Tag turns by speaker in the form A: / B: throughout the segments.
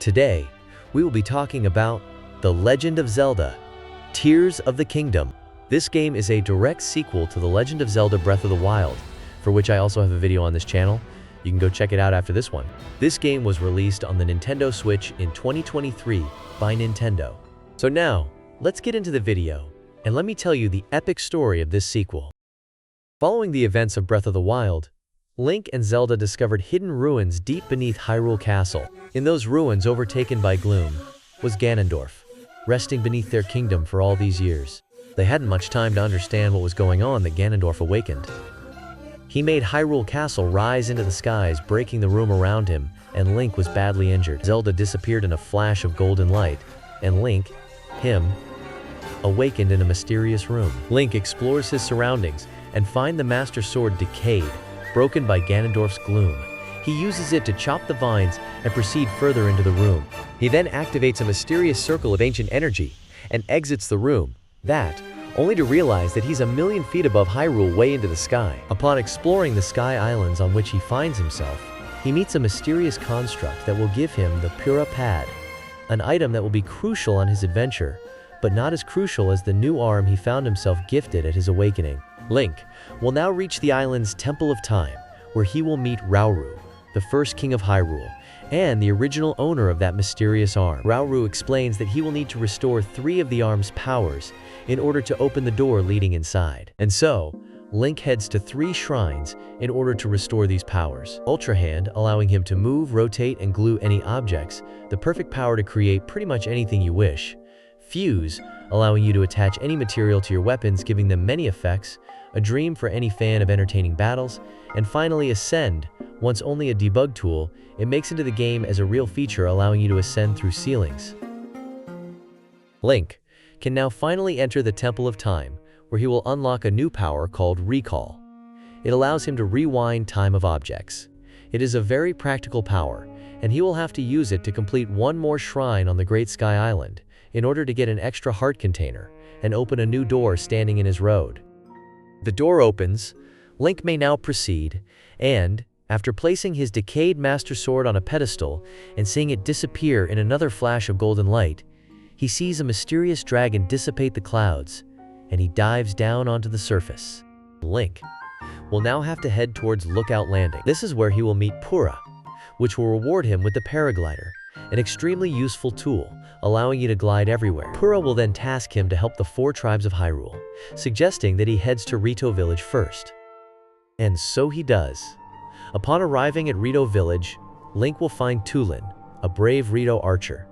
A: Today, we will be talking about The Legend of Zelda, Tears of the Kingdom. This game is a direct sequel to The Legend of Zelda Breath of the Wild, for which I also have a video on this channel. You can go check it out after this one. This game was released on the Nintendo Switch in 2023 by Nintendo. So now, let's get into the video, and let me tell you the epic story of this sequel. Following the events of Breath of the Wild, Link and Zelda discovered hidden ruins deep beneath Hyrule Castle. In those ruins overtaken by gloom was Ganondorf, resting beneath their kingdom for all these years. They hadn't much time to understand what was going on that Ganondorf awakened. He made Hyrule Castle rise into the skies, breaking the room around him, and Link was badly injured. Zelda disappeared in a flash of golden light, and Link, awakened in a mysterious room. Link explores his surroundings and finds the Master Sword decayed, broken by Ganondorf's gloom. He uses it to chop the vines and proceed further into the room. He then activates a mysterious circle of ancient energy and exits the room, only to realize that he's a million feet above Hyrule, way into the sky. Upon exploring the sky islands on which he finds himself, he meets a mysterious construct that will give him the Pura Pad, an item that will be crucial on his adventure, but not as crucial as the new arm he found himself gifted at his awakening. Link will now reach the island's Temple of Time, where he will meet Rauru, the first king of Hyrule, and the original owner of that mysterious arm. Rauru explains that he will need to restore 3 of the arm's powers in order to open the door leading inside. And so, Link heads to 3 shrines in order to restore these powers. Ultra Hand, allowing him to move, rotate, and glue any objects, the perfect power to create pretty much anything you wish. Fuse, allowing you to attach any material to your weapons, giving them many effects, a dream for any fan of entertaining battles, and finally Ascend, once only a debug tool, it makes into the game as a real feature, allowing you to ascend through ceilings. Link can now finally enter the Temple of Time, where he will unlock a new power called Recall. It allows him to rewind time of objects. It is a very practical power, and he will have to use it to complete 1 more shrine on the Great Sky Island in order to get an extra heart container and open a new door standing in his road. The door opens, Link may now proceed, and, after placing his decayed Master Sword on a pedestal and seeing it disappear in another flash of golden light, he sees a mysterious dragon dissipate the clouds, and he dives down onto the surface. Link will now have to head towards Lookout Landing. This is where he will meet Pura, which will reward him with the paraglider, an extremely useful tool, allowing you to glide everywhere. Pura will then task him to help the 4 tribes of Hyrule, suggesting that he heads to Rito Village first. And so he does. Upon arriving at Rito Village, Link will find Tulin, a brave Rito archer.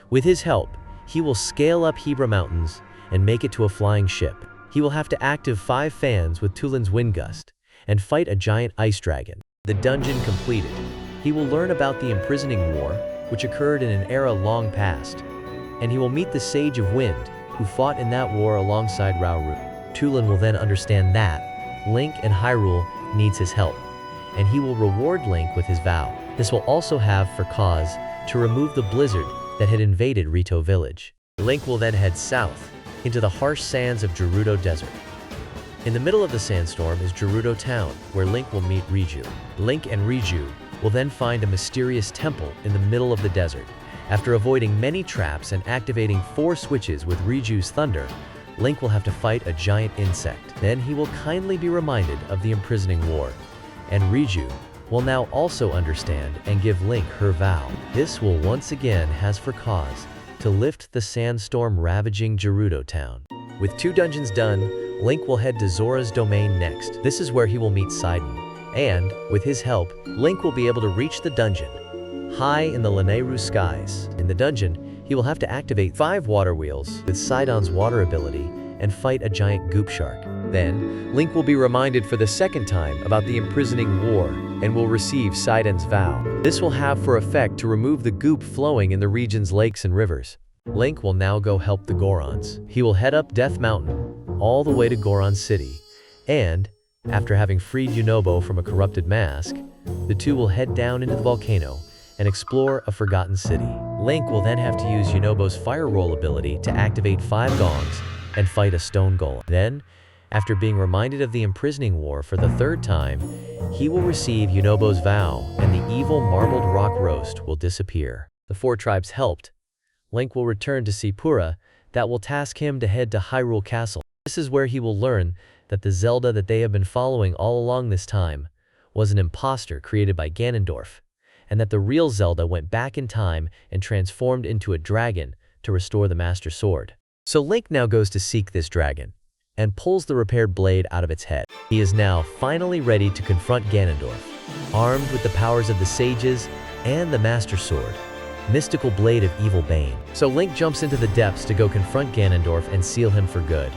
A: With his help, he will scale up Hebra Mountains and make it to a flying ship. He will have to active 5 fans with Tulin's wind gust and fight a giant ice dragon. The dungeon completed, he will learn about the imprisoning war, which occurred in an era long past, and he will meet the Sage of Wind, who fought in that war alongside Rauru. Tulin will then understand that Link and Hyrule needs his help, and he will reward Link with his vow. This will also have for cause to remove the blizzard that had invaded Rito Village. Link will then head south into the harsh sands of Gerudo Desert. In the middle of the sandstorm is Gerudo Town, where Link will meet Riju. Link and Riju will then find a mysterious temple in the middle of the desert. After avoiding many traps and activating 4 switches with Riju's thunder, Link will have to fight a giant insect. Then he will kindly be reminded of the imprisoning war, and Riju will now also understand and give Link her vow. This will once again has for cause to lift the sandstorm ravaging Gerudo Town. With 2 dungeons done, Link will head to Zora's domain next. This is where he will meet Sidon, and, with his help, Link will be able to reach the dungeon, high in the Lanayru skies. In the dungeon, he will have to activate 5 water wheels with Sidon's water ability and fight a giant goop shark. Then, Link will be reminded for the 2nd time about the imprisoning war and will receive Sidon's vow. This will have for effect to remove the goop flowing in the region's lakes and rivers. Link will now go help the Gorons. He will head up Death Mountain, all the way to Goron City, and, after having freed Yunobo from a corrupted mask, the 2 will head down into the volcano and explore a forgotten city. Link will then have to use Yunobo's fire roll ability to activate 5 gongs and fight a stone golem. Then, after being reminded of the imprisoning war for the 3rd time, he will receive Yunobo's vow and the evil marbled rock roast will disappear. The four tribes helped. Link will return to Sepura, that will task him to head to Hyrule Castle. This is where he will learn that the Zelda that they have been following all along this time was an imposter created by Ganondorf, and that the real Zelda went back in time and transformed into a dragon to restore the Master Sword. So Link now goes to seek this dragon, and pulls the repaired blade out of its head. He is now finally ready to confront Ganondorf, armed with the powers of the sages and the Master Sword, mystical blade of evil bane. So Link jumps into the depths to go confront Ganondorf and seal him for good.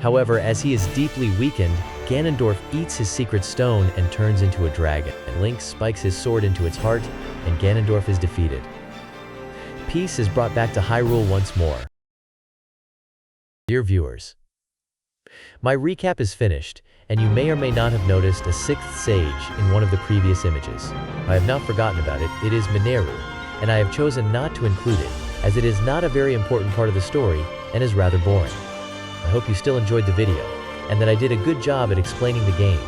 A: However, as he is deeply weakened, Ganondorf eats his secret stone and turns into a dragon. And Link spikes his sword into its heart, and Ganondorf is defeated. Peace is brought back to Hyrule once more. Dear viewers, my recap is finished, and you may or may not have noticed a sixth sage in one of the previous images. I have not forgotten about it. It is Mineru, and I have chosen not to include it, as it is not a very important part of the story and is rather boring. I hope you still enjoyed the video, and that I did a good job at explaining the game.